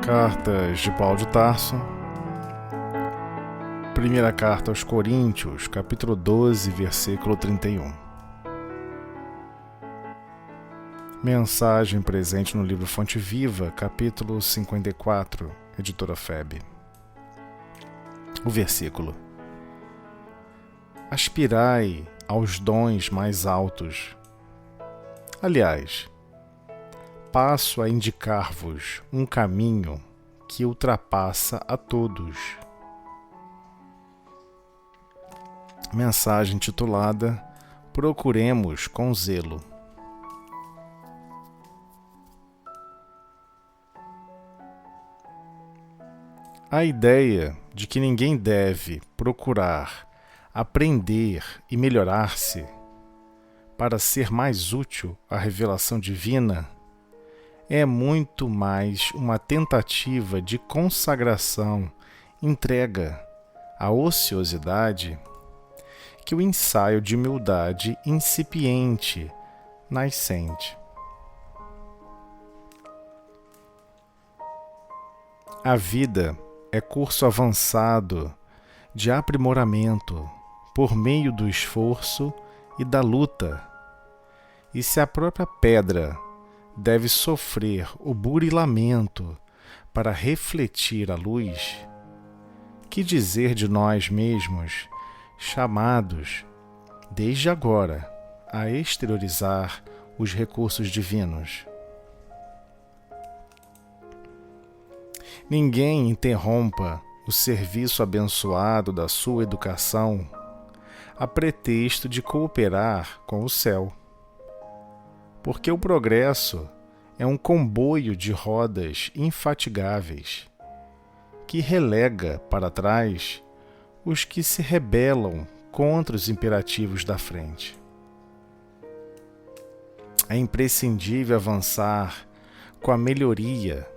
Cartas de Paulo de Tarso. Primeira carta aos Coríntios, capítulo 12, versículo 31. Mensagem presente no livro Fonte Viva, capítulo 54, editora FEB. O versículo: Aspirai aos dons mais altos. Aliás, passo a indicar-vos um caminho que ultrapassa a todos. Mensagem titulada Procuremos com zelo. A ideia de que ninguém deve procurar aprender e melhorar-se para ser mais útil à revelação divina é muito mais uma tentativa de consagração, entrega à ociosidade que o ensaio de humildade incipiente, nascente. A vida é curso avançado de aprimoramento por meio do esforço e da luta, e se a própria pedra deve sofrer o burilamento para refletir a luz, que dizer de nós mesmos, chamados, desde agora, a exteriorizar os recursos divinos? Ninguém interrompa o serviço abençoado da sua educação a pretexto de cooperar com o céu, porque o progresso é um comboio de rodas infatigáveis que relega para trás os que se rebelam contra os imperativos da frente. É imprescindível avançar com a melhoria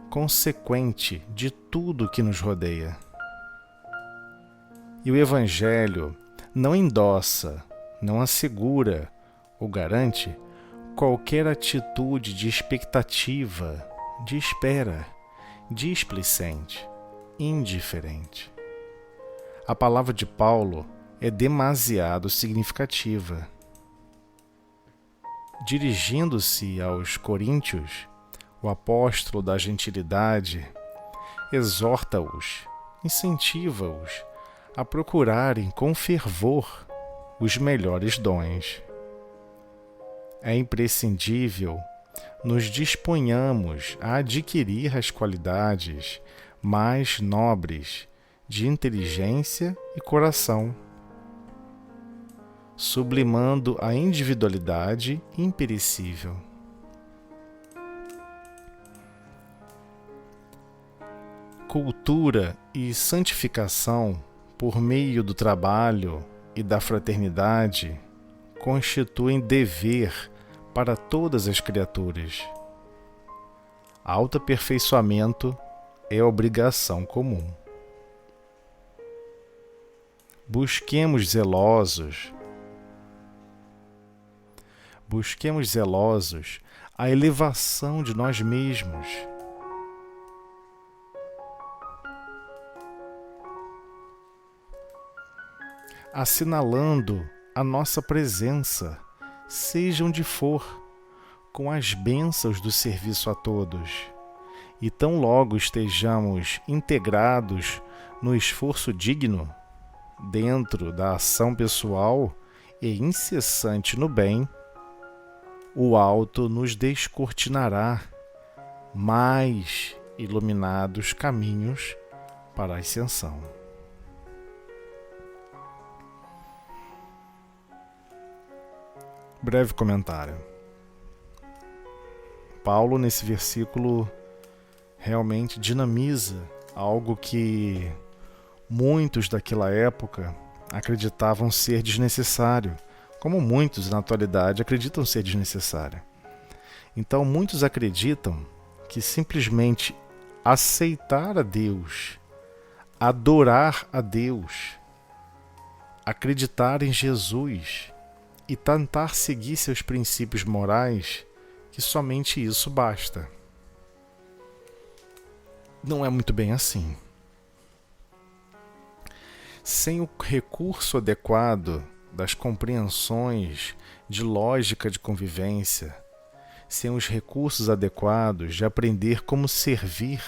consequente de tudo que nos rodeia. E o Evangelho não endossa, não assegura ou garante qualquer atitude de expectativa, de espera, displicente, indiferente. A palavra de Paulo é demasiado significativa. Dirigindo-se aos coríntios, o apóstolo da gentilidade exorta-os, incentiva-os a procurarem com fervor os melhores dons. É imprescindível nos disponhamos a adquirir as qualidades mais nobres de inteligência e coração, sublimando a individualidade imperecível. Cultura e santificação por meio do trabalho e da fraternidade constituem dever para todas as criaturas. Autoaperfeiçoamento é obrigação comum. Busquemos zelosos a elevação de nós mesmos, assinalando a nossa presença, seja onde for, com as bênçãos do serviço a todos, e tão logo estejamos integrados no esforço digno, dentro da ação pessoal e incessante no bem, o alto nos descortinará mais iluminados caminhos para a ascensão. Breve comentário. Paulo, nesse versículo, realmente dinamiza algo que muitos daquela época acreditavam ser desnecessário, como muitos na atualidade acreditam ser desnecessário. Então, muitos acreditam que simplesmente aceitar a Deus, adorar a Deus, acreditar em Jesus e tentar seguir seus princípios morais, que somente isso basta. não é muito bem assim. Sem o recurso adequado das compreensões de lógica de convivência, sem os recursos adequados de aprender como servir,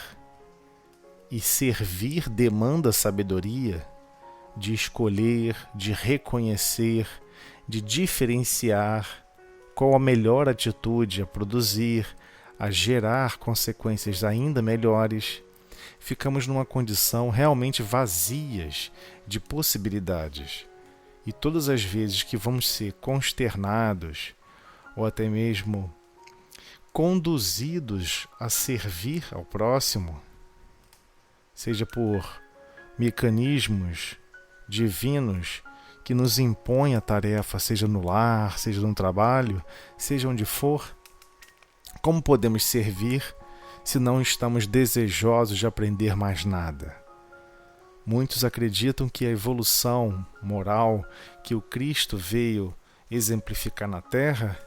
e servir demanda sabedoria, de escolher, de reconhecer, de diferenciar qual a melhor atitude a produzir, a gerar consequências ainda melhores, ficamos numa condição realmente vazias de possibilidades. E todas as vezes que vamos ser consternados ou até mesmo conduzidos a servir ao próximo, seja por mecanismos divinos que nos impõem a tarefa, seja no lar, seja no trabalho, seja onde for, como podemos servir se não estamos desejosos de aprender mais nada? Muitos acreditam que a evolução moral que o Cristo veio exemplificar na Terra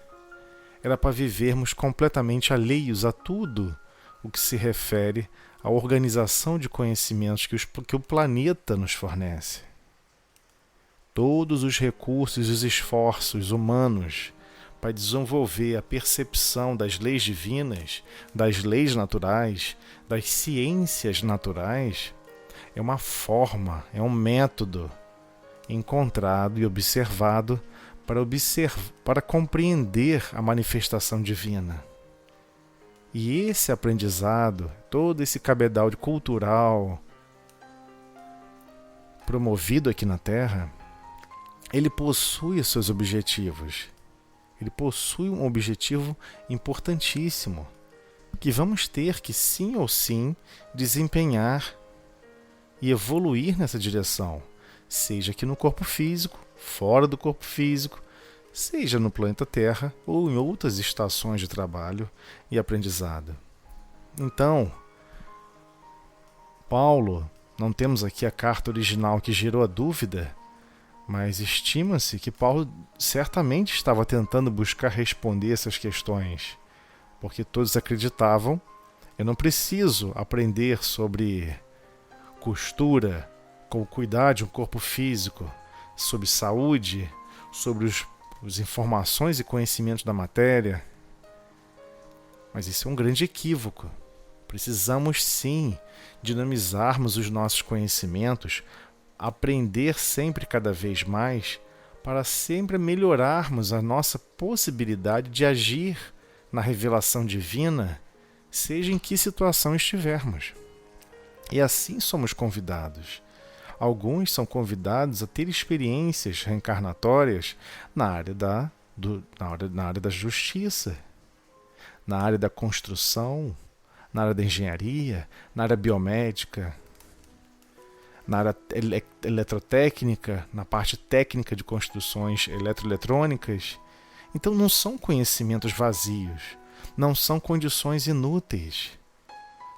era para vivermos completamente alheios a tudo o que se refere à organização de conhecimentos que o planeta nos fornece. Todos os recursos e os esforços humanos para desenvolver a percepção das leis divinas, das leis naturais, das ciências naturais, é uma forma, é um método encontrado e observado para compreender a manifestação divina. E esse aprendizado, todo esse cabedal cultural promovido aqui na Terra, ele possui os seus objetivos. Ele possui um objetivo importantíssimo, que vamos ter que sim ou sim desempenhar e evoluir nessa direção, seja aqui no corpo físico, fora do corpo físico, seja no planeta Terra ou em outras estações de trabalho e aprendizado. Então, Paulo, não temos aqui a carta original que gerou a dúvida, mas estima-se que Paulo certamente estava tentando buscar responder essas questões, porque todos acreditavam, eu não preciso aprender sobre costura, como cuidar de um corpo físico, sobre saúde, sobre as informações e conhecimentos da matéria. Mas isso é um grande equívoco. Precisamos sim dinamizarmos os nossos conhecimentos, aprender sempre cada vez mais, para sempre melhorarmos a nossa possibilidade de agir na revelação divina, seja em que situação estivermos. E assim somos convidados. Alguns são convidados a ter experiências reencarnatórias na área da justiça, na área da construção, na área da engenharia, na área biomédica, na área eletrotécnica, na parte técnica de construções eletroeletrônicas. Então não são conhecimentos vazios, não são condições inúteis.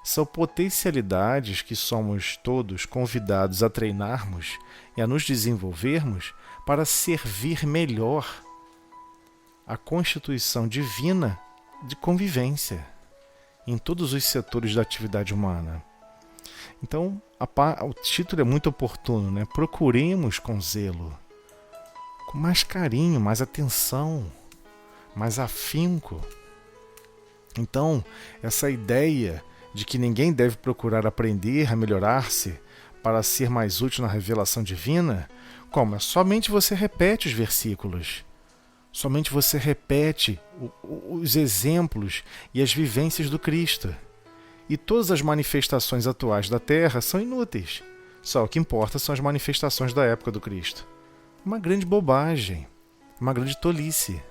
São potencialidades que somos todos convidados a treinarmos e a nos desenvolvermos para servir melhor a constituição divina de convivência em todos os setores da atividade humana. Então, o título é muito oportuno, né? Procuremos com zelo, com mais carinho, mais atenção, mais afinco. Então, essa ideia de que ninguém deve procurar aprender a melhorar-se para ser mais útil na revelação divina, como? É somente você repete os versículos, somente você repete os exemplos e as vivências do Cristo. E todas as manifestações atuais da Terra são inúteis. Só o que importa são as manifestações da época do Cristo. Uma grande bobagem, uma grande tolice.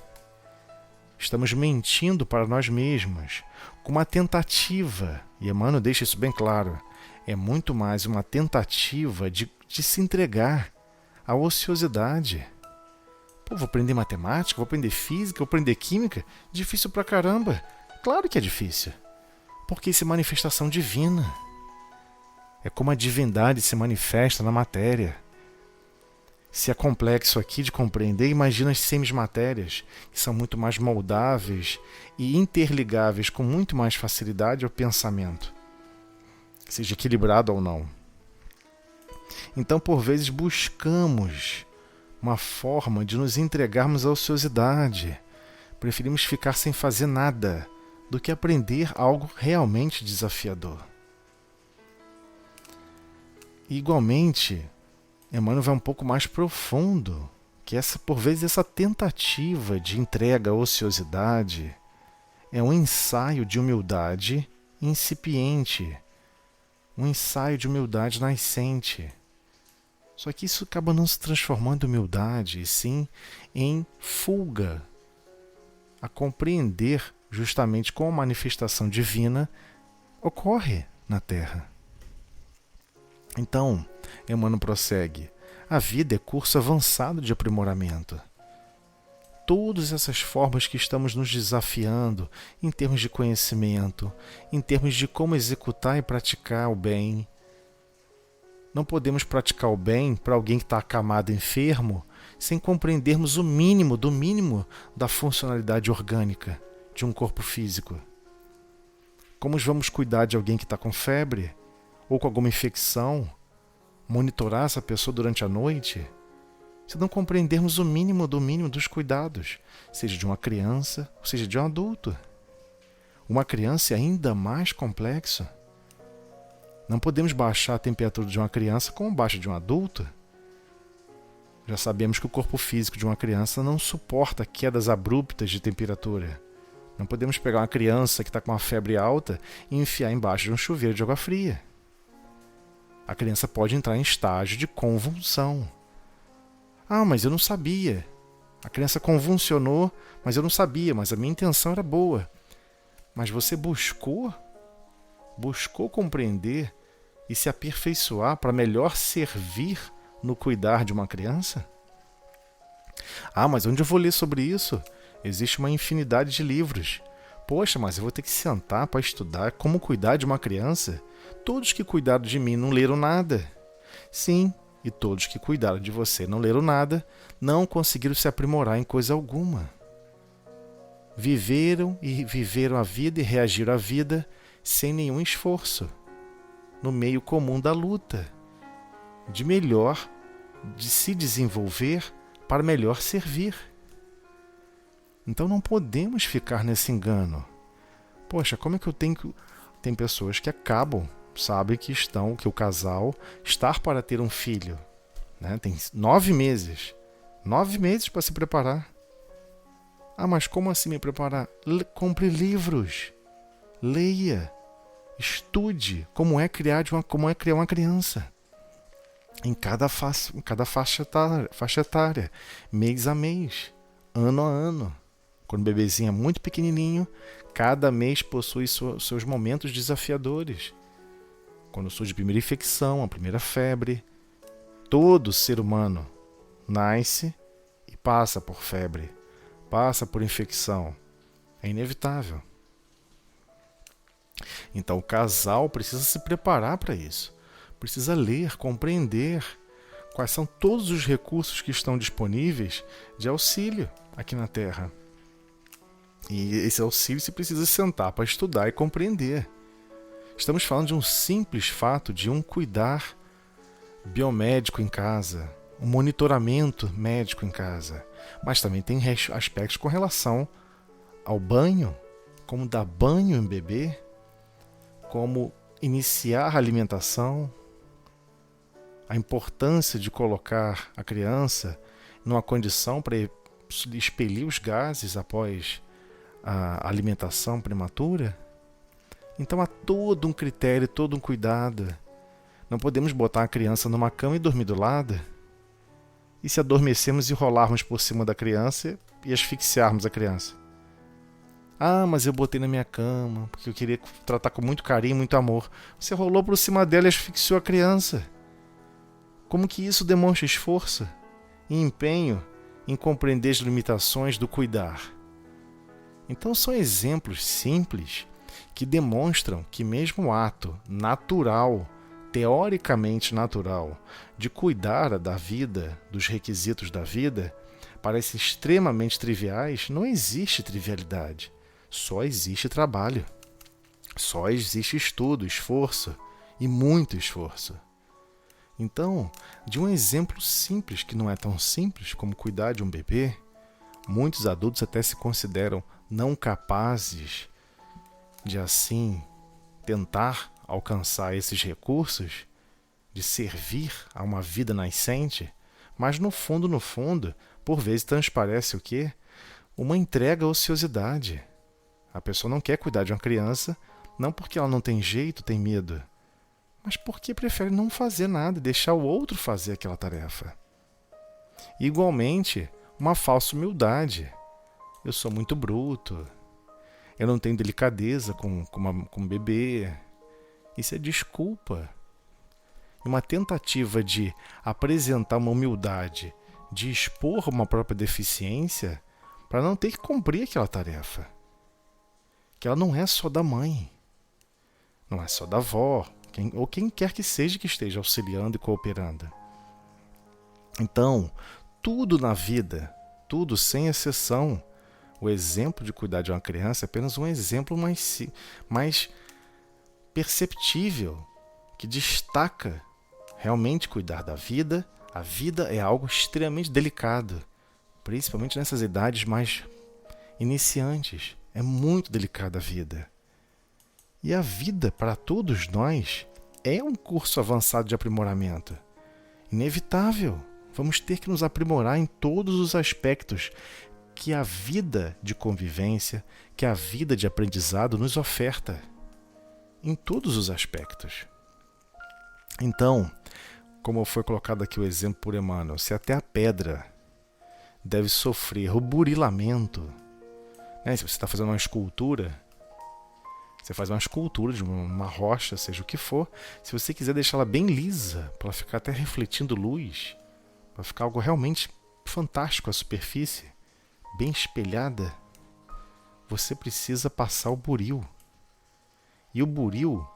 Estamos mentindo para nós mesmos, com uma tentativa, e Emmanuel deixa isso bem claro, é muito mais uma tentativa de se entregar à ociosidade. Pô, vou aprender matemática, vou aprender física, vou aprender química? Difícil pra caramba. Claro que é difícil, porque isso é manifestação divina. É como a divindade se manifesta na matéria. Se é complexo aqui de compreender, imagina as semi-matérias, que são muito mais moldáveis e interligáveis com muito mais facilidade ao pensamento. seja equilibrado ou não. Então, por vezes, buscamos uma forma de nos entregarmos à ociosidade. Preferimos ficar sem fazer nada do que aprender algo realmente desafiador. E, igualmente, Emmanuel vai um pouco mais profundo, que por vezes essa tentativa de entrega à ociosidade é um ensaio de humildade incipiente, um ensaio de humildade nascente. Só que isso acaba não se transformando em humildade, e sim em fuga, a compreender justamente como a manifestação divina ocorre na Terra. Então, Emmanuel prossegue: a vida é curso avançado de aprimoramento. Todas essas formas que estamos nos desafiando em termos de conhecimento, em termos de como executar e praticar o bem. Não podemos praticar o bem para alguém que está acamado enfermo sem compreendermos o mínimo do mínimo da funcionalidade orgânica de um corpo físico. Como vamos cuidar de alguém que está com febre ou com alguma infecção, monitorar essa pessoa durante a noite, se não compreendermos o mínimo do mínimo dos cuidados, seja de uma criança, ou seja de um adulto. Uma criança é ainda mais complexo. Não podemos baixar a temperatura de uma criança como baixa de um adulto. Já sabemos que o corpo físico de uma criança não suporta quedas abruptas de temperatura. Não podemos pegar uma criança que está com uma febre alta e enfiar embaixo de um chuveiro de água fria. A criança pode entrar em estágio de convulsão. Ah, mas eu não sabia. A criança convulsionou, mas eu não sabia, mas a minha intenção era boa. Mas você buscou compreender e se aperfeiçoar para melhor servir no cuidar de uma criança? Ah, mas onde eu vou ler sobre isso? Existe uma infinidade de livros. Poxa, mas eu vou ter que sentar para estudar como cuidar de uma criança? Todos que cuidaram de mim não leram nada. Sim, e todos que cuidaram de você não leram nada, não conseguiram se aprimorar em coisa alguma. Viveram a vida e reagiram à vida sem nenhum esforço, no meio comum da luta, de se desenvolver para melhor servir. Então não podemos ficar nesse engano. Poxa, como é que eu tenho que... Tem pessoas que sabem que o casal está para ter um filho, né? Tem 9 meses. 9 meses para se preparar. Ah, mas como assim me preparar? Compre livros. Leia. Estude como é criar uma criança. Em cada faixa etária, mês a mês, ano a ano. Quando o bebezinho é muito pequenininho, cada mês possui seus momentos desafiadores. Quando surge a primeira infecção, a primeira febre, todo ser humano nasce e passa por febre, passa por infecção. É inevitável. Então o casal precisa se preparar para isso. Precisa ler, compreender quais são todos os recursos que estão disponíveis de auxílio aqui na Terra. E esse auxílio se precisa sentar para estudar e compreender. Estamos falando de um simples fato de um cuidar biomédico em casa, um monitoramento médico em casa. Mas também tem aspectos com relação ao banho, como dar banho em bebê, como iniciar a alimentação, a importância de colocar a criança numa condição para expelir os gases após a alimentação prematura. Então há todo um critério, todo um cuidado. Não podemos botar a criança numa cama e dormir do lado. E se adormecermos e rolarmos por cima da criança e asfixiarmos a criança? Ah, mas eu botei na minha cama porque eu queria tratar com muito carinho, muito amor. Você rolou por cima dela e asfixiou a criança. Como que isso demonstra esforço e empenho em compreender as limitações do cuidar? Então são exemplos simples que demonstram que mesmo o ato natural, teoricamente natural, de cuidar da vida, dos requisitos da vida, parecem extremamente triviais. Não existe trivialidade. Só existe trabalho. Só existe estudo, esforço e muito esforço. Então, de um exemplo simples, que não é tão simples como cuidar de um bebê, muitos adultos até se consideram não capazes de assim tentar alcançar esses recursos, de servir a uma vida nascente, mas no fundo, por vezes transparece o quê? Uma entrega à ociosidade. A pessoa não quer cuidar de uma criança, não porque ela não tem jeito, tem medo, mas porque prefere não fazer nada e deixar o outro fazer aquela tarefa. Igualmente, uma falsa humildade. Eu sou muito bruto, eu não tenho delicadeza com um bebê. Isso é desculpa. Uma tentativa de apresentar uma humildade, de expor uma própria deficiência, para não ter que cumprir aquela tarefa. Que ela não é só da mãe, não é só da avó, ou quem quer que seja que esteja auxiliando e cooperando. Então, tudo na vida, tudo sem exceção, o exemplo de cuidar de uma criança é apenas um exemplo mais perceptível, que destaca realmente cuidar da vida. A vida é algo extremamente delicado, principalmente nessas idades mais iniciantes. É muito delicada a vida. E a vida, para todos nós, é um curso avançado de aprimoramento. Inevitável. Vamos ter que nos aprimorar em todos os aspectos que a vida de convivência, que a vida de aprendizado nos oferta. Em todos os aspectos. Então, como foi colocado aqui o exemplo por Emmanuel, se até a pedra deve sofrer o burilamento, né? Se você está fazendo uma escultura, você faz uma escultura de uma rocha, seja o que for, se você quiser deixá-la bem lisa, para ela ficar até refletindo luz, para ficar algo realmente fantástico a superfície, bem espelhada, você precisa passar o buril. E o buril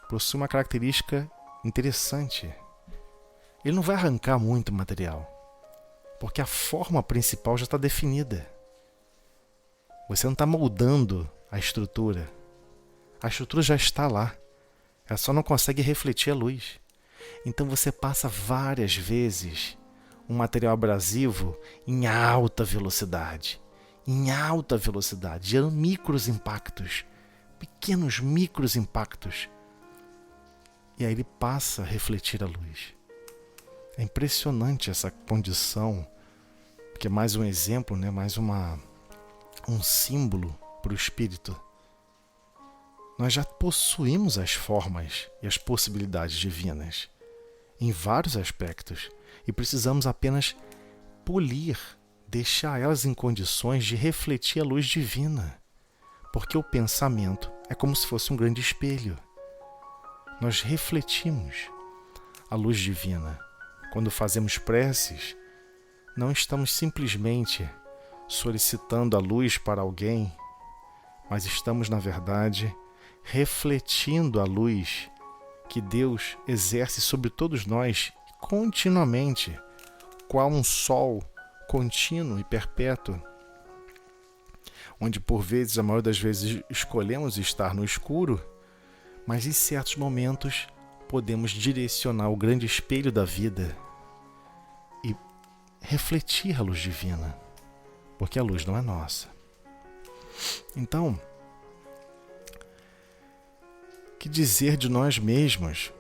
possui uma característica interessante. Ele não vai arrancar muito material, porque a forma principal já está definida. Você não está moldando a estrutura. A estrutura já está lá. Ela só não consegue refletir a luz. Então você passa várias vezes um material abrasivo em alta velocidade. Gerando micros impactos. Pequenos micros impactos. E aí ele passa a refletir a luz. É impressionante essa condição, que é mais um exemplo, né? Mais um símbolo para o espírito. Nós já possuímos as formas e as possibilidades divinas em vários aspectos e precisamos apenas polir, deixar elas em condições de refletir a luz divina, porque o pensamento é como se fosse um grande espelho. Nós refletimos a luz divina. Quando fazemos preces, não estamos simplesmente solicitando a luz para alguém, mas estamos, na verdade, refletindo a luz que Deus exerce sobre todos nós continuamente, qual um sol contínuo e perpétuo, onde por vezes, a maioria das vezes, escolhemos estar no escuro, mas em certos momentos podemos direcionar o grande espelho da vida e refletir a luz divina, porque a luz não é nossa. Então, que dizer de nós mesmos,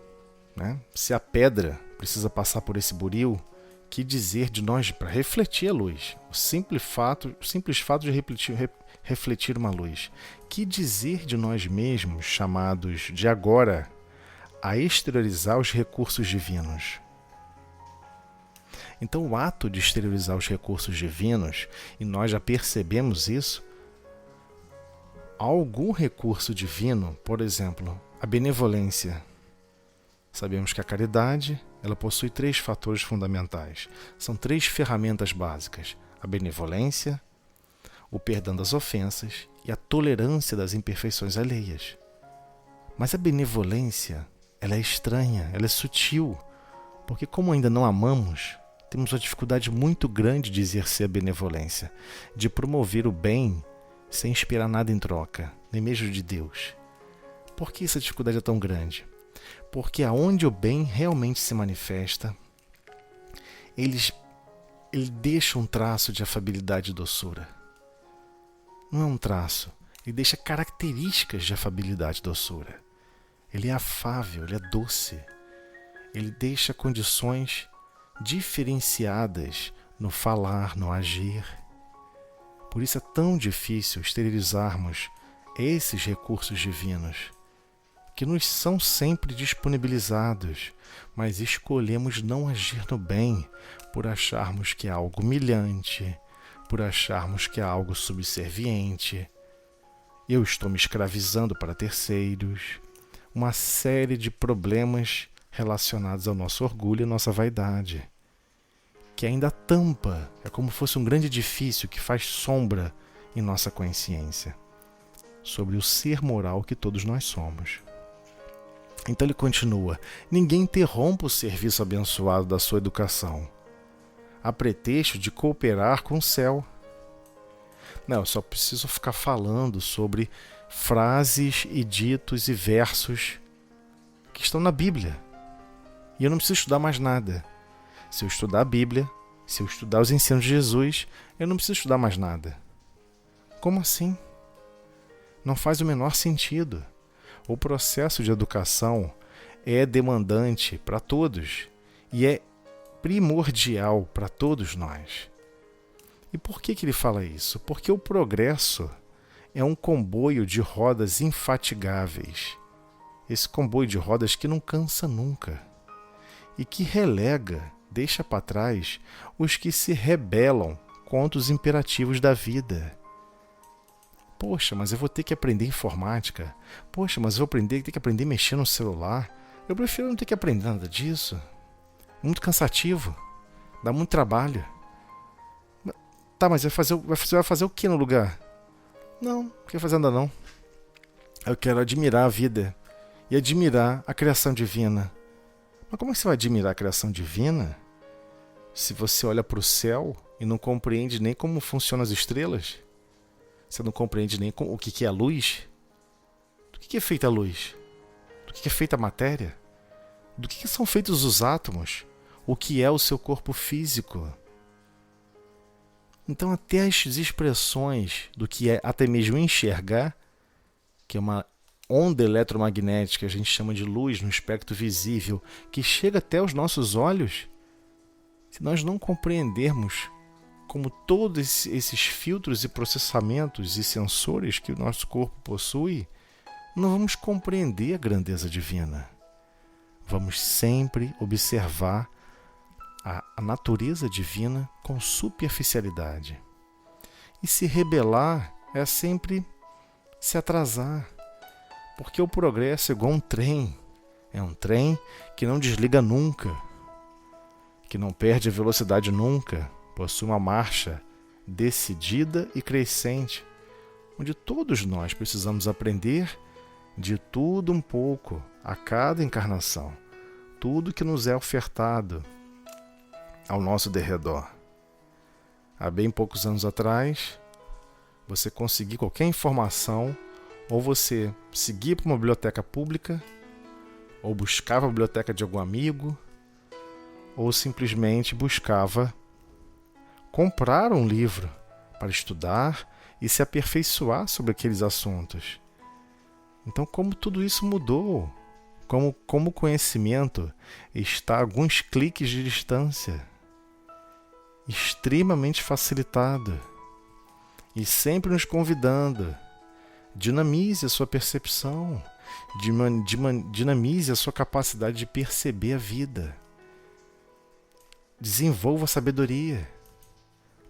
né? Se a pedra precisa passar por esse buril, que dizer de nós para refletir a luz? O simples fato de refletir uma luz. Que dizer de nós mesmos, chamados de agora a exteriorizar os recursos divinos? Então, o ato de exteriorizar os recursos divinos, e nós já percebemos isso, algum recurso divino, por exemplo, a benevolência. Sabemos que a caridade, ela possui 3 fatores fundamentais. São 3 ferramentas básicas: a benevolência, o perdão das ofensas e a tolerância das imperfeições alheias. Mas a benevolência, ela é estranha, ela é sutil, porque como ainda não amamos, temos uma dificuldade muito grande de exercer a benevolência, de promover o bem sem esperar nada em troca, nem mesmo de Deus. Por que essa dificuldade é tão grande? Porque aonde o bem realmente se manifesta, ele deixa um traço de afabilidade e doçura. Não é um traço, ele deixa características de afabilidade e doçura. Ele é afável, ele é doce. Ele deixa condições diferenciadas no falar, no agir. Por isso é tão difícil esterilizarmos esses recursos divinos, que nos são sempre disponibilizados, mas escolhemos não agir no bem por acharmos que é algo humilhante, por acharmos que é algo subserviente. Eu estou me escravizando para terceiros. Uma série de problemas relacionados ao nosso orgulho e à nossa vaidade, que ainda tampa, é como se fosse um grande edifício que faz sombra em nossa consciência sobre o ser moral que todos nós somos. Então ele continua: ninguém interrompa o serviço abençoado da sua educação, a pretexto de cooperar com o céu. Não, eu só preciso ficar falando sobre frases e ditos e versos que estão na Bíblia. E eu não preciso estudar mais nada. Se eu estudar a Bíblia, se eu estudar os ensinos de Jesus, eu não preciso estudar mais nada. Como assim? Não faz o menor sentido. O processo de educação é demandante para todos e é primordial para todos nós. E por que ele fala isso? Porque o progresso é um comboio de rodas infatigáveis. Esse comboio de rodas que não cansa nunca e que relega, deixa para trás os que se rebelam contra os imperativos da vida. Poxa, mas eu vou ter que aprender informática. Poxa, mas eu vou ter que aprender a mexer no celular. Eu prefiro não ter que aprender nada disso. Muito cansativo. Dá muito trabalho. Tá, mas você vai fazer o que no lugar? Não, não quero fazer nada não. Eu quero admirar a vida e admirar a criação divina. Mas como é que você vai admirar a criação divina se você olha para o céu e não compreende nem como funcionam as estrelas? Você não compreende nem o que é a luz? Do que é feita a luz? Do que é feita a matéria? Do que são feitos os átomos? O que é o seu corpo físico? Então até as expressões do que é até mesmo enxergar, que é uma onda eletromagnética, a gente chama de luz no espectro visível, que chega até os nossos olhos, se nós não compreendermos como todos esses filtros e processamentos e sensores que o nosso corpo possui, não vamos compreender a grandeza divina. Vamos sempre observar a natureza divina com superficialidade. E se rebelar é sempre se atrasar, porque o progresso é igual um trem. É um trem que não desliga nunca, que não perde a velocidade nunca, possui uma marcha decidida e crescente, onde todos nós precisamos aprender de tudo um pouco a cada encarnação, tudo que nos é ofertado ao nosso derredor. Há bem poucos anos atrás, você conseguir qualquer informação, ou você seguia para uma biblioteca pública, ou buscava a biblioteca de algum amigo, ou simplesmente buscava comprar um livro para estudar e se aperfeiçoar sobre aqueles assuntos. Então, como tudo isso mudou, como o conhecimento está a alguns cliques de distância, extremamente facilitado e sempre nos convidando. Dinamize a sua percepção, dinamize a sua capacidade de perceber a vida. Desenvolva a sabedoria.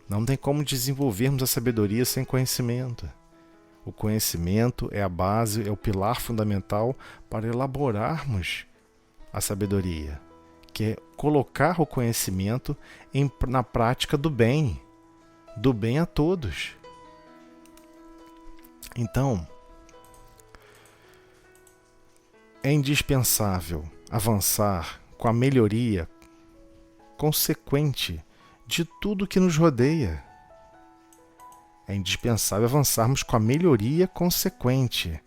Não tem como desenvolvermos a sabedoria sem conhecimento. O conhecimento é a base, é o pilar fundamental para elaborarmos a sabedoria, que é colocar o conhecimento na prática do bem a todos. Então, é indispensável avançar com a melhoria consequente de tudo que nos rodeia. É indispensável avançarmos com a melhoria consequente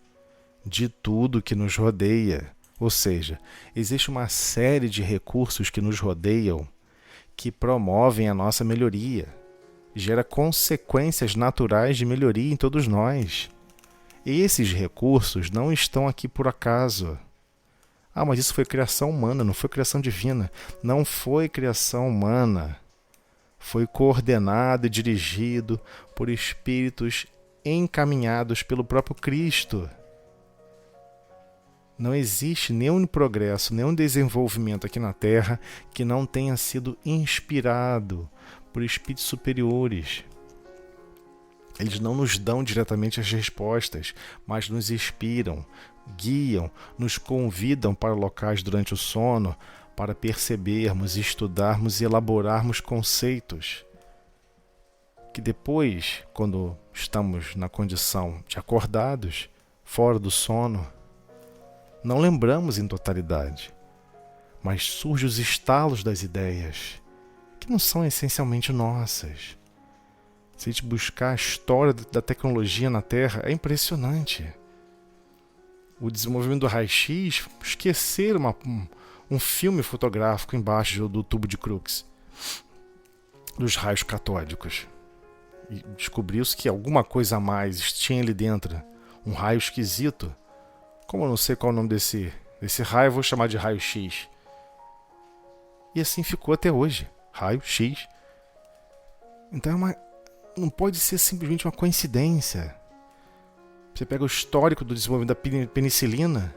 de tudo que nos rodeia. Ou seja, existe uma série de recursos que nos rodeiam que promovem a nossa melhoria, gera consequências naturais de melhoria em todos nós. E esses recursos não estão aqui por acaso. Ah, mas isso foi criação humana, não foi criação divina. Não foi criação humana. Foi coordenado e dirigido por espíritos encaminhados pelo próprio Cristo. Não existe nenhum progresso, nenhum desenvolvimento aqui na Terra que não tenha sido inspirado por espíritos superiores. Eles não nos dão diretamente as respostas, mas nos inspiram, guiam, nos convidam para locais durante o sono, para percebermos, estudarmos e elaborarmos conceitos que depois, quando estamos na condição de acordados, fora do sono, não lembramos em totalidade, mas surgem os estalos das ideias, que não são essencialmente nossas. Se a gente buscar a história da tecnologia na Terra, é impressionante. O desenvolvimento do raio-x, esquecer um filme fotográfico embaixo do tubo de Crookes, dos raios catódicos. E descobriu-se que alguma coisa a mais tinha ali dentro, um raio esquisito. Como eu não sei qual é o nome desse raio, eu vou chamar de raio-x. E assim ficou até hoje, raio-x. Então não pode ser simplesmente uma coincidência. Você pega o histórico do desenvolvimento da penicilina,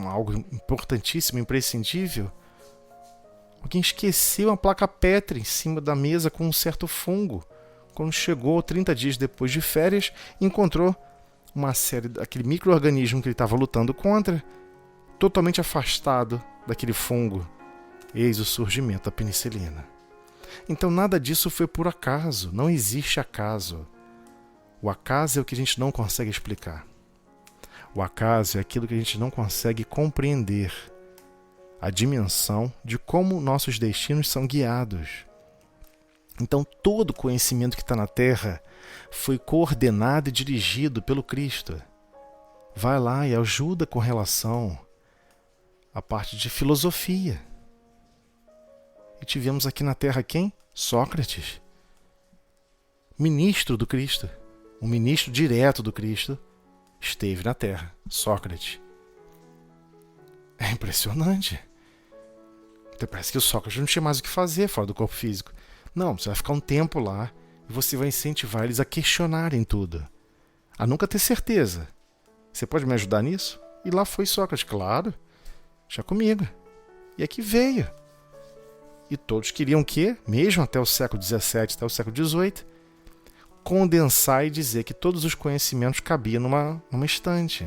algo importantíssimo, imprescindível. Alguém esqueceu uma placa Petri em cima da mesa com um certo fungo. Quando chegou 30 dias depois de férias, encontrou uma série daquele micro-organismo que ele estava lutando contra, totalmente afastado daquele fungo. Eis o surgimento da penicilina. Então nada disso foi por acaso, não existe acaso. O acaso é o que a gente não consegue explicar. O acaso é aquilo que a gente não consegue compreender. A dimensão de como nossos destinos são guiados. Então todo conhecimento que está na Terra foi coordenado e dirigido pelo Cristo. Vai lá e ajuda com relação à parte de filosofia. E tivemos aqui na Terra quem? Sócrates. Ministro do Cristo. Um ministro direto do Cristo esteve na Terra. Sócrates. É impressionante. Até parece que o Sócrates não tinha mais o que fazer fora do corpo físico. Não, você vai ficar um tempo lá e você vai incentivar eles a questionarem tudo. A nunca ter certeza. Você pode me ajudar nisso? E lá foi Sócrates. Claro. Já comigo. E aqui veio. E todos queriam o quê? Mesmo até o século XVII, até o século XVIII, condensar e dizer que todos os conhecimentos cabiam numa estante.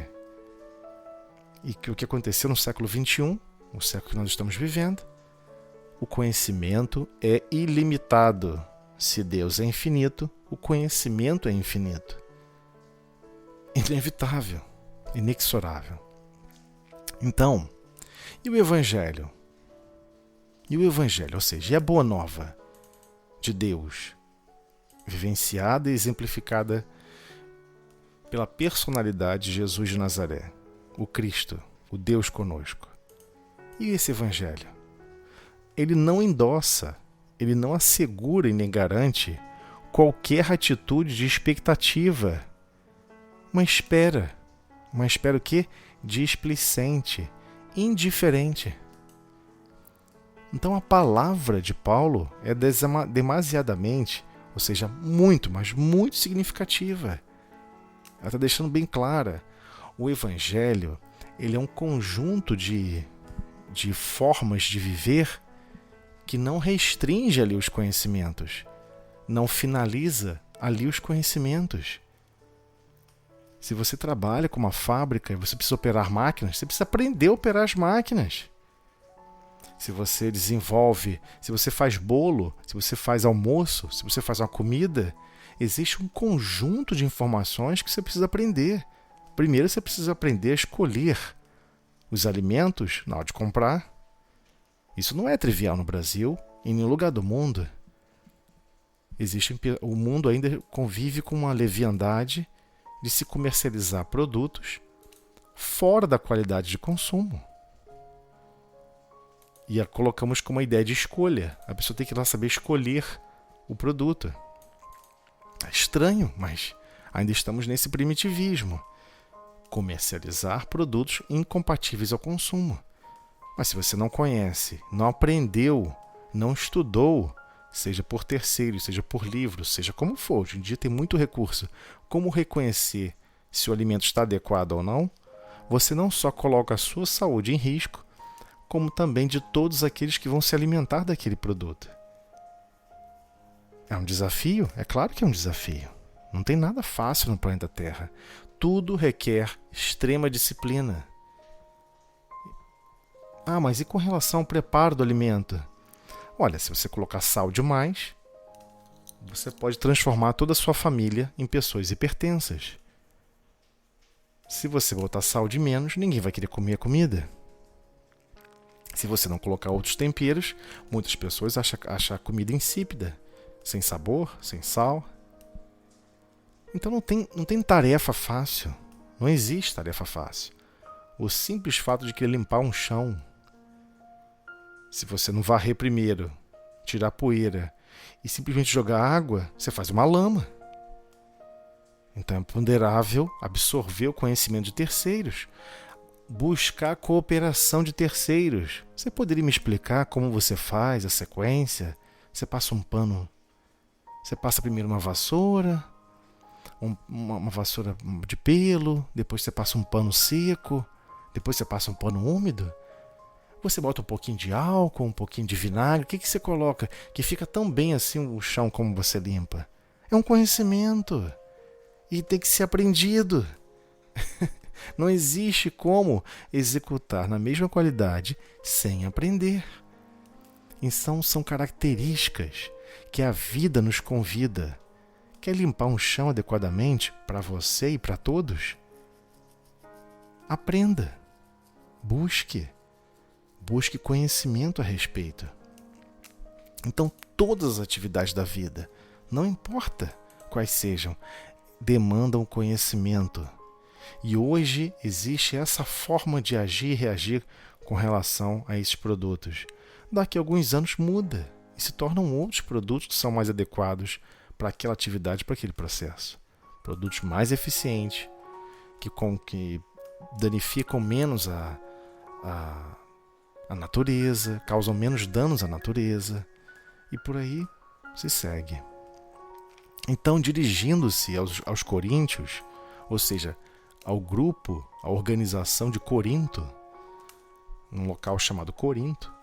E que o que aconteceu no século XXI, o século que nós estamos vivendo, o conhecimento é ilimitado. Se Deus é infinito, o conhecimento é infinito. Inevitável, inexorável. Então, e o Evangelho? E o Evangelho, ou seja, é a boa nova de Deus, vivenciada e exemplificada pela personalidade de Jesus de Nazaré, o Cristo, o Deus conosco. E esse Evangelho? Ele não endossa, ele não assegura e nem garante qualquer atitude de expectativa. Uma espera o quê? Displicente, indiferente. Então a palavra de Paulo é demasiadamente, ou seja, muito, mas muito significativa. Ela está deixando bem clara. O Evangelho, ele é um conjunto de formas de viver que não restringe ali os conhecimentos, não finaliza ali os conhecimentos. Se você trabalha com uma fábrica e você precisa operar máquinas, você precisa aprender a operar as máquinas. Se você desenvolve, se você faz bolo, se você faz almoço, se você faz uma comida, existe um conjunto de informações que você precisa aprender. Primeiro você precisa aprender a escolher os alimentos na hora de comprar. Isso não é trivial no Brasil, em nenhum lugar do mundo. O mundo ainda convive com uma leviandade de se comercializar produtos fora da qualidade de consumo. E a colocamos como uma ideia de escolha. A pessoa tem que ir lá saber escolher o produto. É estranho, mas ainda estamos nesse primitivismo. Comercializar produtos incompatíveis ao consumo. Mas se você não conhece, não aprendeu, não estudou, seja por terceiros, seja por livros, seja como for, hoje em dia tem muito recurso. Como reconhecer se o alimento está adequado ou não? Você não só coloca a sua saúde em risco, como também de todos aqueles que vão se alimentar daquele produto. É um desafio? É claro que é um desafio. Não tem nada fácil no planeta Terra. Tudo requer extrema disciplina. Ah, mas e com relação ao preparo do alimento? Olha, se você colocar sal demais, você pode transformar toda a sua família em pessoas hipertensas. Se você botar sal de menos, ninguém vai querer comer a comida. Se você não colocar outros temperos, muitas pessoas acham a comida insípida, sem sabor, sem sal. Então não tem tarefa fácil. Não existe tarefa fácil. O simples fato de querer limpar um chão, se você não varrer primeiro, tirar a poeira e simplesmente jogar água, você faz uma lama. Então é ponderável absorver o conhecimento de terceiros, buscar a cooperação de terceiros. Você poderia me explicar como você faz a sequência? Você passa um pano, você passa primeiro uma vassoura, uma vassoura de pelo, depois você passa um pano seco, depois você passa um pano úmido. Você bota um pouquinho de álcool, um pouquinho de vinagre. O que você coloca que fica tão bem assim o chão como você limpa? É um conhecimento e tem que ser aprendido. Não existe como executar na mesma qualidade sem aprender. Então são características que a vida nos convida. Quer limpar um chão adequadamente para você e para todos? Aprenda. Busque conhecimento a respeito. Então, todas as atividades da vida, não importa quais sejam, demandam conhecimento. E hoje existe essa forma de agir e reagir com relação a esses produtos. Daqui a alguns anos muda e se tornam outros produtos que são mais adequados para aquela atividade, para aquele processo. Produtos mais eficientes, que danificam menos a natureza, causam menos danos à natureza, e por aí se segue. Então, dirigindo-se aos coríntios, ou seja, ao grupo, à organização de Corinto, num local chamado Corinto,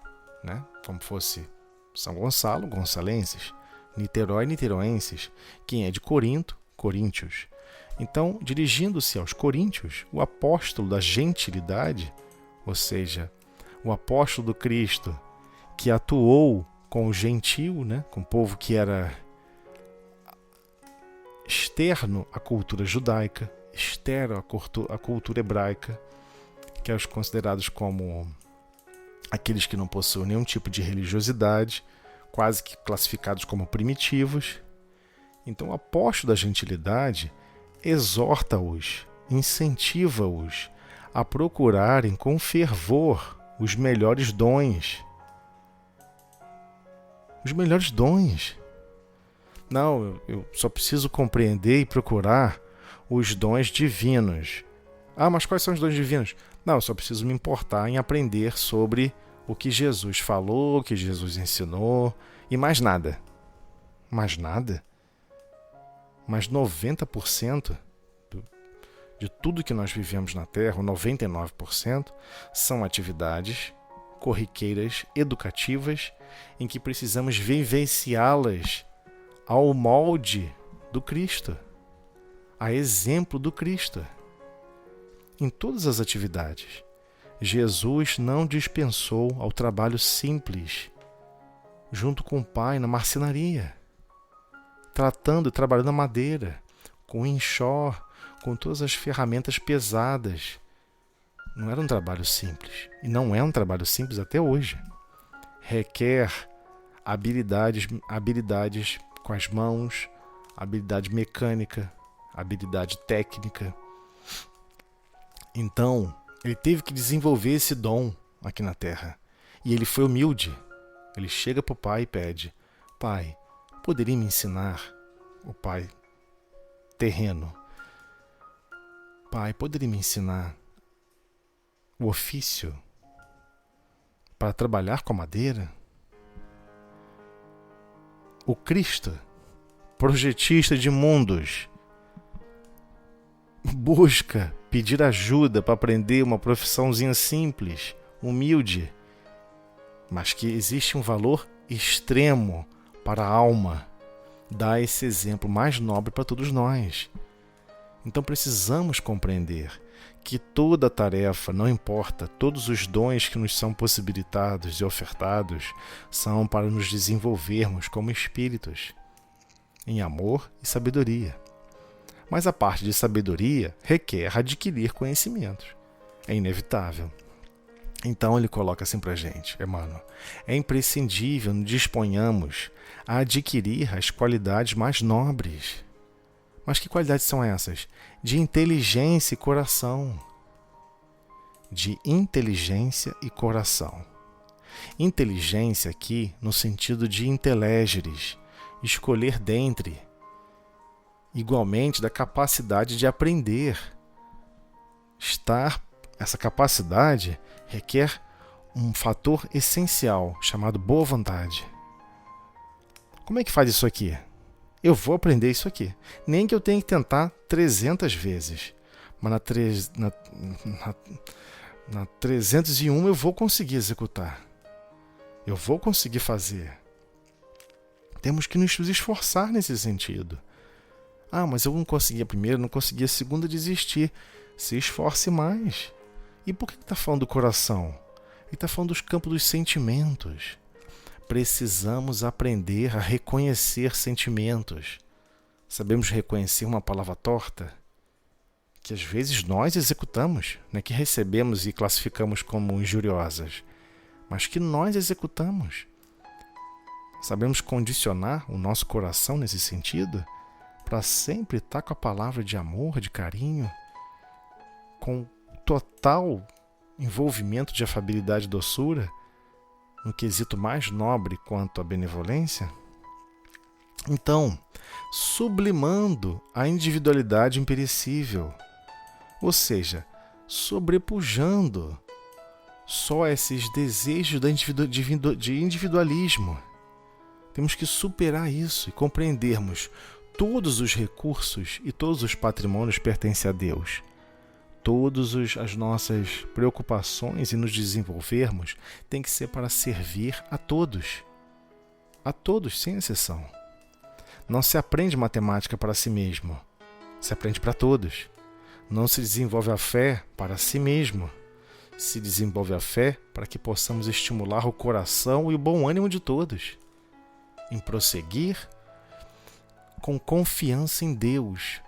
né? Como fosse São Gonçalo, gonçalenses, Niterói, niteroenses, quem é de Corinto, coríntios. Então, dirigindo-se aos coríntios, o apóstolo da gentilidade, ou seja, o apóstolo do Cristo, que atuou com o gentio, né, com o povo que era externo à cultura judaica, externo à cultura hebraica, que é os considerados como aqueles que não possuem nenhum tipo de religiosidade, quase que classificados como primitivos. Então o apóstolo da gentilidade exorta-os, incentiva-os a procurarem com fervor os melhores dons. Os melhores dons. Não, eu só preciso compreender e procurar os dons divinos. Ah, mas quais são os dons divinos? Não, eu só preciso me importar em aprender sobre o que Jesus falou, o que Jesus ensinou, e mais nada. Mais nada? Mas 90% de tudo que nós vivemos na Terra, ou 99%, são atividades corriqueiras, educativas, em que precisamos vivenciá-las ao molde do Cristo, a exemplo do Cristo. Em todas as atividades, Jesus não dispensou ao trabalho simples, junto com o Pai na marcenaria, tratando e trabalhando a madeira, com o enxó, com todas as ferramentas pesadas. Não era um trabalho simples, e não é um trabalho simples até hoje. Requer habilidades com as mãos, habilidade mecânica, habilidade técnica. Então, ele teve que desenvolver esse dom aqui na Terra. E ele foi humilde. Ele chega para o pai e pede: Pai, poderia me ensinar? O pai terreno: Pai, poderia me ensinar o ofício para trabalhar com a madeira? O Cristo, projetista de mundos, busca pedir ajuda para aprender uma profissãozinha simples, humilde, mas que existe um valor extremo para a alma. Dá esse exemplo mais nobre para todos nós. Então precisamos compreender que toda tarefa, não importa, todos os dons que nos são possibilitados e ofertados são para nos desenvolvermos como espíritos, em amor e sabedoria. Mas a parte de sabedoria requer adquirir conhecimentos. É inevitável. Então ele coloca assim para a gente, Emmanuel: é imprescindível nos disponhamos a adquirir as qualidades mais nobres. Mas que qualidades são essas? De inteligência e coração. De inteligência e coração. Inteligência aqui no sentido de intelegeres, escolher dentre. Igualmente da capacidade de aprender. Essa capacidade requer um fator essencial chamado boa vontade. Como é que faz isso aqui? Eu vou aprender isso aqui. Nem que eu tenha que tentar 300 vezes. Mas na 301 eu vou conseguir executar. Eu vou conseguir fazer. Temos que nos esforçar nesse sentido. Ah, mas eu não consegui a primeira, não consegui a segunda, desistir. Se esforce mais. E por que está falando do coração? Ele está falando dos campos dos sentimentos. Precisamos aprender a reconhecer sentimentos. Sabemos reconhecer uma palavra torta? Que às vezes nós executamos, né? Que recebemos e classificamos como injuriosas, mas que nós executamos. Sabemos condicionar o nosso coração nesse sentido para sempre estar com a palavra de amor, de carinho, com total envolvimento de afabilidade e doçura, no quesito mais nobre quanto à benevolência? Então, sublimando a individualidade imperecível, ou seja, sobrepujando só esses desejos de individualismo. Temos que superar isso e compreendermos todos os recursos e todos os patrimônios pertencem a Deus. Todas as nossas preocupações e nos desenvolvermos tem que ser para servir a todos, sem exceção. Não se aprende matemática para si mesmo, se aprende para todos. Não se desenvolve a fé para si mesmo, se desenvolve a fé para que possamos estimular o coração e o bom ânimo de todos, em prosseguir com confiança em Deus.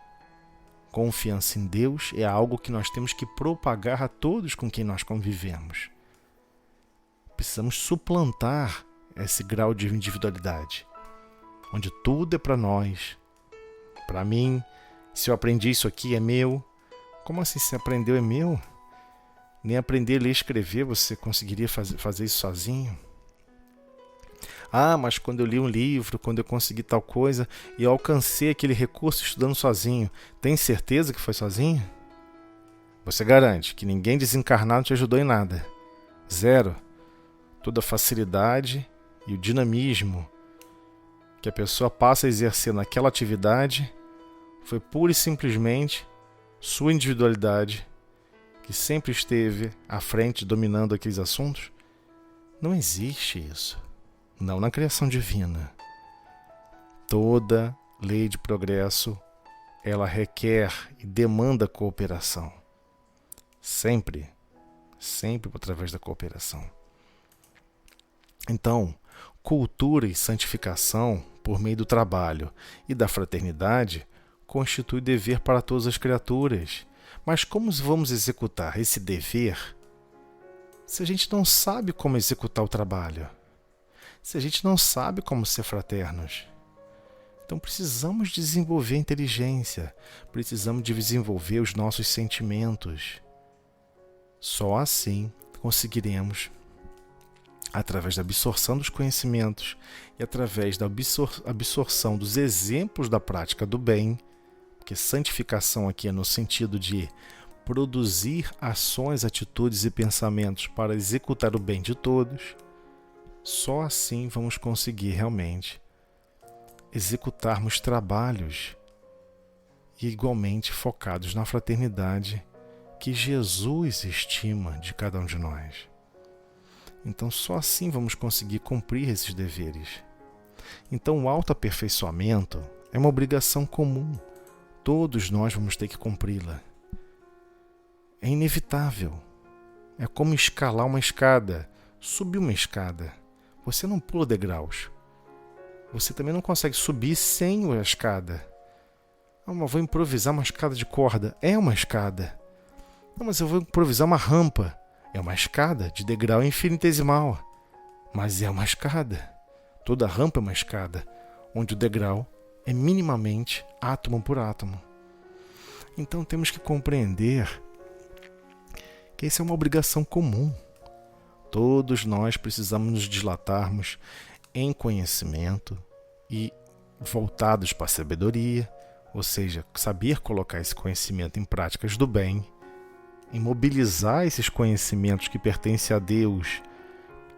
Confiança em Deus é algo que nós temos que propagar a todos com quem nós convivemos. Precisamos suplantar esse grau de individualidade, onde tudo é para nós, para mim. Se eu aprendi isso aqui é meu. Como assim se aprendeu é meu? Nem aprender a ler e escrever você conseguiria fazer isso sozinho? Ah, mas quando eu li um livro, quando eu consegui tal coisa e eu alcancei aquele recurso estudando sozinho, tem certeza que foi sozinho? Você garante que ninguém desencarnado te ajudou em nada. Zero. Toda a facilidade e o dinamismo que a pessoa passa a exercer naquela atividade foi pura e simplesmente sua individualidade, que sempre esteve à frente dominando aqueles assuntos. Não existe isso. Não na criação divina. Toda lei de progresso, ela requer e demanda cooperação. Sempre através da cooperação. Então, cultura e santificação por meio do trabalho e da fraternidade constitui dever para todas as criaturas. Mas como vamos executar esse dever se a gente não sabe como executar o trabalho? Se a gente não sabe como ser fraternos? Então precisamos desenvolver a inteligência, precisamos desenvolver os nossos sentimentos, Só assim conseguiremos, através da absorção dos conhecimentos e através da absorção dos exemplos da prática do bem, porque santificação aqui é no sentido de produzir ações, atitudes e pensamentos para executar o bem de todos, só assim vamos conseguir realmente executarmos trabalhos igualmente focados na fraternidade que Jesus estima de cada um de nós. Então só assim vamos conseguir cumprir esses deveres. Então o autoaperfeiçoamento é uma obrigação comum. Todos nós vamos ter que cumpri-la. É inevitável. É como escalar uma escada, subir uma escada. Você não pula degraus. Você também não consegue subir sem a escada. Mas vou improvisar uma escada de corda. É uma escada. Não, mas eu vou improvisar uma rampa. É uma escada de degrau infinitesimal. Mas é uma escada. Toda rampa é uma escada, onde o degrau é minimamente átomo por átomo. Então temos que compreender que isso é uma obrigação comum. Todos nós precisamos nos dilatarmos em conhecimento e voltados para a sabedoria, ou seja, saber colocar esse conhecimento em práticas do bem, em mobilizar esses conhecimentos que pertencem a Deus,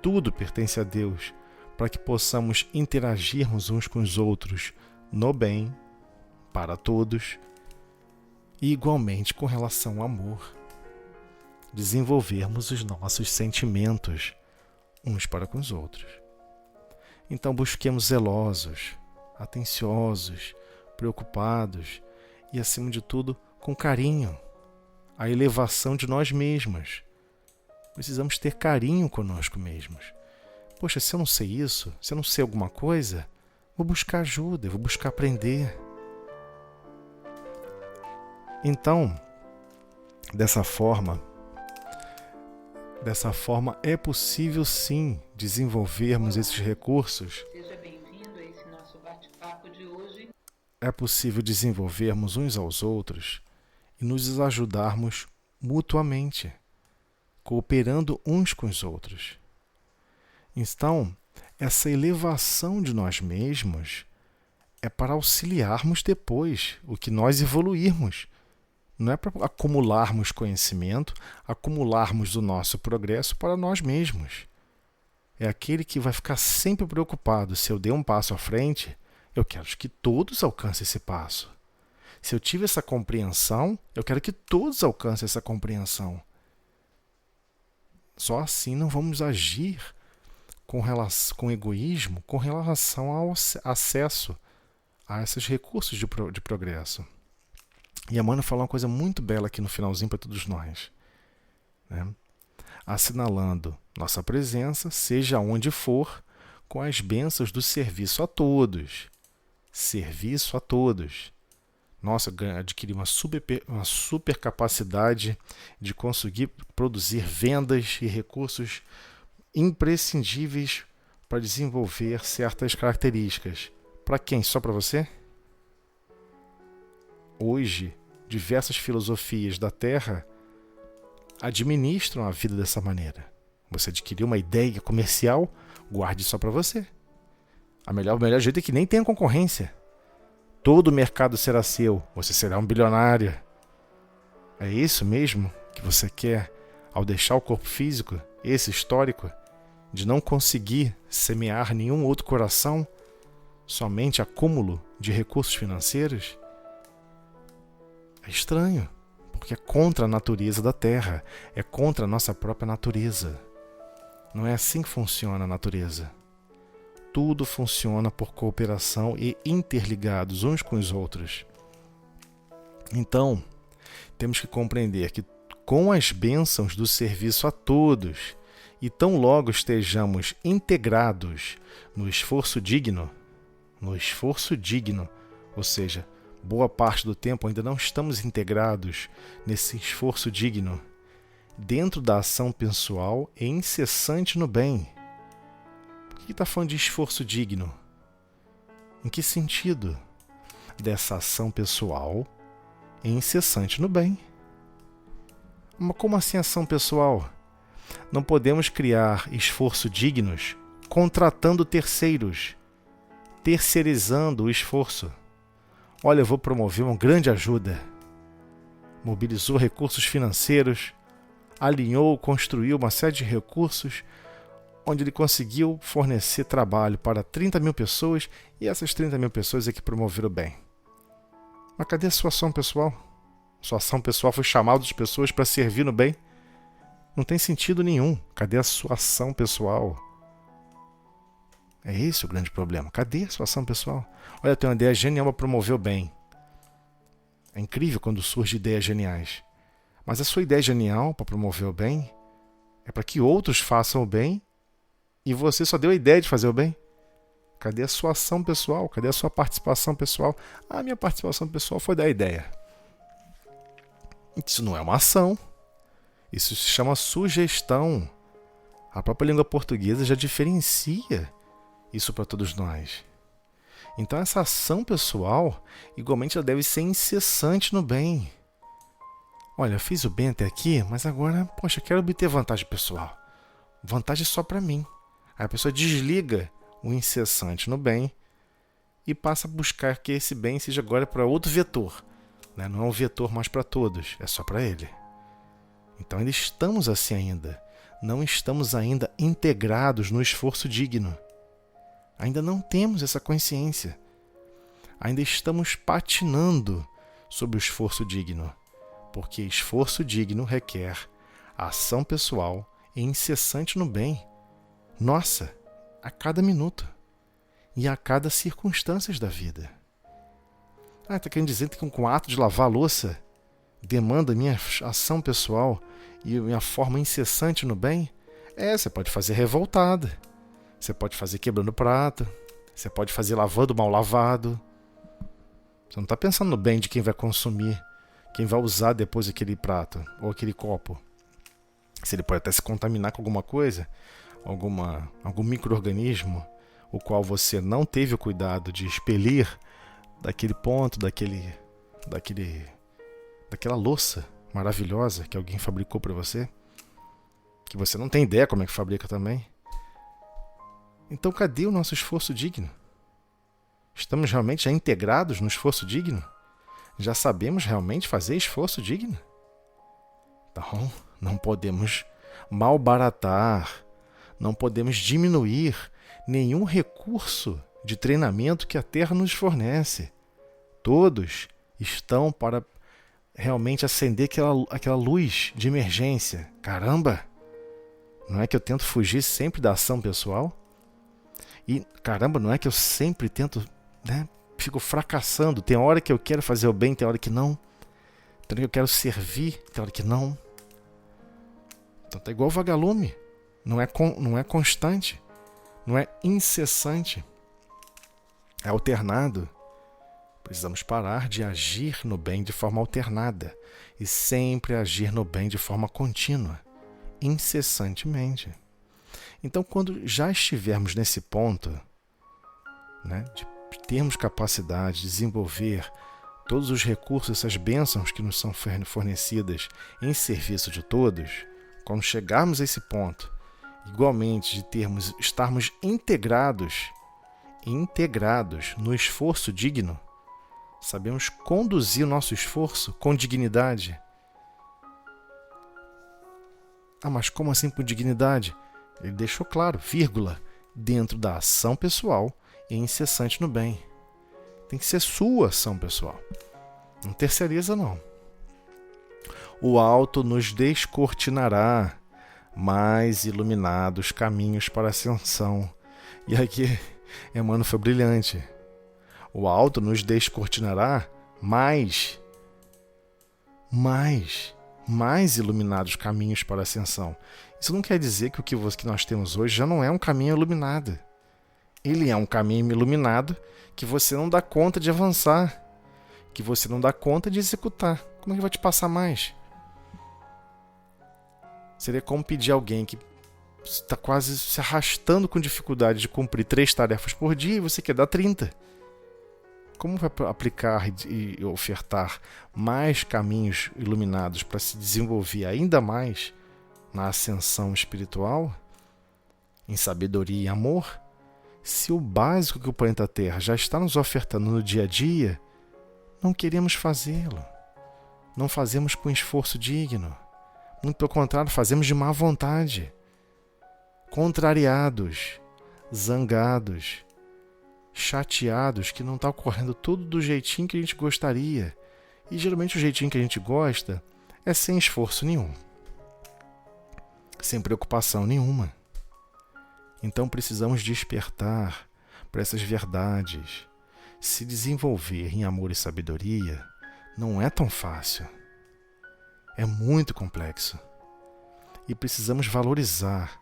tudo pertence a Deus, para que possamos interagirmos uns com os outros no bem, para todos, e igualmente com relação ao amor, desenvolvermos os nossos sentimentos uns para com os outros. Então busquemos zelosos, atenciosos, preocupados e, acima de tudo, com carinho, a elevação de nós mesmos. Precisamos ter carinho conosco mesmos. Poxa, se eu não sei isso, se eu não sei alguma coisa, vou buscar ajuda, vou buscar aprender. Então, dessa forma é possível sim desenvolvermos esses recursos. Seja bem-vindo a esse nosso bate-papo de hoje. É possível desenvolvermos uns aos outros e nos ajudarmos mutuamente, cooperando uns com os outros. Então, essa elevação de nós mesmos é para auxiliarmos depois o que nós evoluirmos. Não é para acumularmos conhecimento, acumularmos o nosso progresso para nós mesmos. É aquele que vai ficar sempre preocupado. Se eu der um passo à frente, eu quero que todos alcancem esse passo. Se eu tive essa compreensão, eu quero que todos alcancem essa compreensão. Só assim não vamos agir com egoísmo com relação ao acesso a esses recursos de progresso. E a Emmanuel falou uma coisa muito bela aqui no finalzinho para todos nós, né? Assinalando nossa presença, seja onde for, com as bênçãos do serviço a todos. Serviço a todos. Nossa, adquiri uma super capacidade de conseguir produzir vendas e recursos imprescindíveis para desenvolver certas características. Para quem? Só para você? Hoje, diversas filosofias da Terra administram a vida dessa maneira. Você adquiriu uma ideia comercial, guarde só para você. O melhor jeito é que nem tenha concorrência. Todo o mercado será seu, você será um bilionário. É isso mesmo que você quer ao deixar o corpo físico, esse histórico, de não conseguir semear nenhum outro coração, somente acúmulo de recursos financeiros? É estranho, porque é contra a natureza da Terra, é contra a nossa própria natureza. Não é assim que funciona a natureza. Tudo funciona por cooperação e interligados uns com os outros. Então, temos que compreender que com as bênçãos do serviço a todos, e tão logo estejamos integrados no esforço digno, ou seja, boa parte do tempo ainda não estamos integrados nesse esforço digno, dentro da ação pessoal e incessante no bem. Por que está falando de esforço digno? Em que sentido? Dessa ação pessoal e incessante no bem. Mas como assim ação pessoal? Não podemos criar esforço dignos contratando terceiros, terceirizando o esforço. Olha, eu vou promover uma grande ajuda. Mobilizou recursos financeiros, alinhou, construiu uma série de recursos, onde ele conseguiu fornecer trabalho para 30 mil pessoas, e essas 30 mil pessoas é que promoveram o bem. Mas cadê a sua ação pessoal? Sua ação pessoal foi chamada de pessoas para servir no bem? Não tem sentido nenhum. Cadê a sua ação pessoal? É esse o grande problema. Cadê a sua ação pessoal? Olha, eu tenho uma ideia genial para promover o bem. É incrível quando surgem ideias geniais. Mas a sua ideia genial para promover o bem é para que outros façam o bem e você só deu a ideia de fazer o bem? Cadê a sua ação pessoal? Cadê a sua participação pessoal? A minha participação pessoal foi dar a ideia. Isso não é uma ação. Isso se chama sugestão. A própria língua portuguesa já diferencia isso para todos nós. Então essa ação pessoal, igualmente, ela deve ser incessante no bem. Olha, eu fiz o bem até aqui, mas agora, poxa, quero obter vantagem pessoal. Vantagem só para mim. Aí a pessoa desliga o incessante no bem e passa a buscar que esse bem seja agora para outro vetor. Né? Não é um vetor mais para todos, é só para ele. Então ainda estamos assim ainda. Não estamos ainda integrados no esforço digno. Ainda não temos essa consciência. Ainda estamos patinando sobre o esforço digno. Porque esforço digno requer ação pessoal e incessante no bem. Nossa, a cada minuto e a cada circunstância da vida. Está querendo dizer que com o ato de lavar a louça demanda minha ação pessoal e minha forma incessante no bem? Você pode fazer revoltada. Você pode fazer quebrando prato. Você pode fazer lavando mal lavado. Você não está pensando no bem de quem vai consumir, quem vai usar depois aquele prato ou aquele copo. Se ele pode até se contaminar com alguma coisa, algum micro-organismo, o qual você não teve o cuidado de expelir daquele ponto, daquela louça maravilhosa que alguém fabricou para você, que você não tem ideia como é que fabrica também. Então cadê o nosso esforço digno? Estamos realmente já integrados no esforço digno? Já sabemos realmente fazer esforço digno? Então, não podemos malbaratar, não podemos diminuir nenhum recurso de treinamento que a Terra nos fornece. Todos estão para realmente acender aquela luz de emergência. Caramba! Não é que eu tento fugir sempre da ação pessoal? E, caramba, não é que eu sempre tento, fico fracassando. Tem hora que eu quero fazer o bem, tem hora que não. Tem hora que eu quero servir, tem hora que não. Então tá igual vagalume. Não é constante. Não é incessante. É alternado. Precisamos parar de agir no bem de forma alternada e sempre agir no bem de forma contínua, incessantemente. Então, quando já estivermos nesse ponto, de termos capacidade de desenvolver todos os recursos, essas bênçãos que nos são fornecidas em serviço de todos, quando chegarmos a esse ponto, igualmente de estarmos integrados no esforço digno, sabemos conduzir o nosso esforço com dignidade. Mas como assim com dignidade? Ele deixou claro, vírgula, dentro da ação pessoal e incessante no bem. Tem que ser sua ação pessoal. Não terceiriza, não. O alto nos descortinará mais iluminados caminhos para a ascensão. E aqui, Emmanuel foi brilhante. O alto nos descortinará mais iluminados caminhos para a ascensão. Isso não quer dizer que o que nós temos hoje já não é um caminho iluminado. Ele é um caminho iluminado que você não dá conta de avançar, que você não dá conta de executar. Como é que vai te passar mais? Seria como pedir a alguém que está quase se arrastando com dificuldade de cumprir 3 tarefas por dia e você quer dar 30. Como vai aplicar e ofertar mais caminhos iluminados para se desenvolver ainda mais na ascensão espiritual, em sabedoria e amor, se o básico que o planeta Terra já está nos ofertando no dia a dia, não queremos fazê-lo. Não fazemos com esforço digno. Muito pelo contrário, fazemos de má vontade. Contrariados, zangados, chateados que não está ocorrendo tudo do jeitinho que a gente gostaria. E geralmente o jeitinho que a gente gosta é sem esforço nenhum. Sem preocupação nenhuma. Então precisamos despertar para essas verdades. Se desenvolver em amor e sabedoria não é tão fácil. É muito complexo. E precisamos valorizar.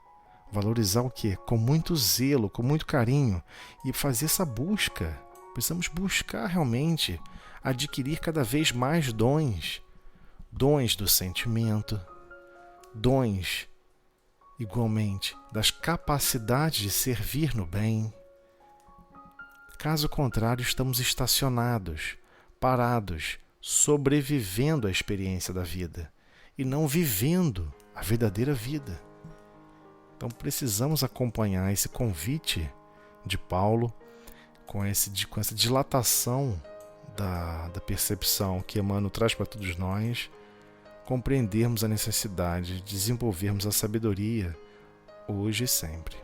Valorizar o quê? Com muito zelo, com muito carinho. E fazer essa busca. Precisamos buscar realmente adquirir cada vez mais dons. Dons do sentimento. Dons, igualmente, das capacidades de servir no bem. Caso contrário, estamos estacionados, parados, sobrevivendo à experiência da vida e não vivendo a verdadeira vida. Então precisamos acompanhar esse convite de Paulo com essa dilatação da percepção que Emmanuel traz para todos nós, compreendermos a necessidade de desenvolvermos a sabedoria hoje e sempre.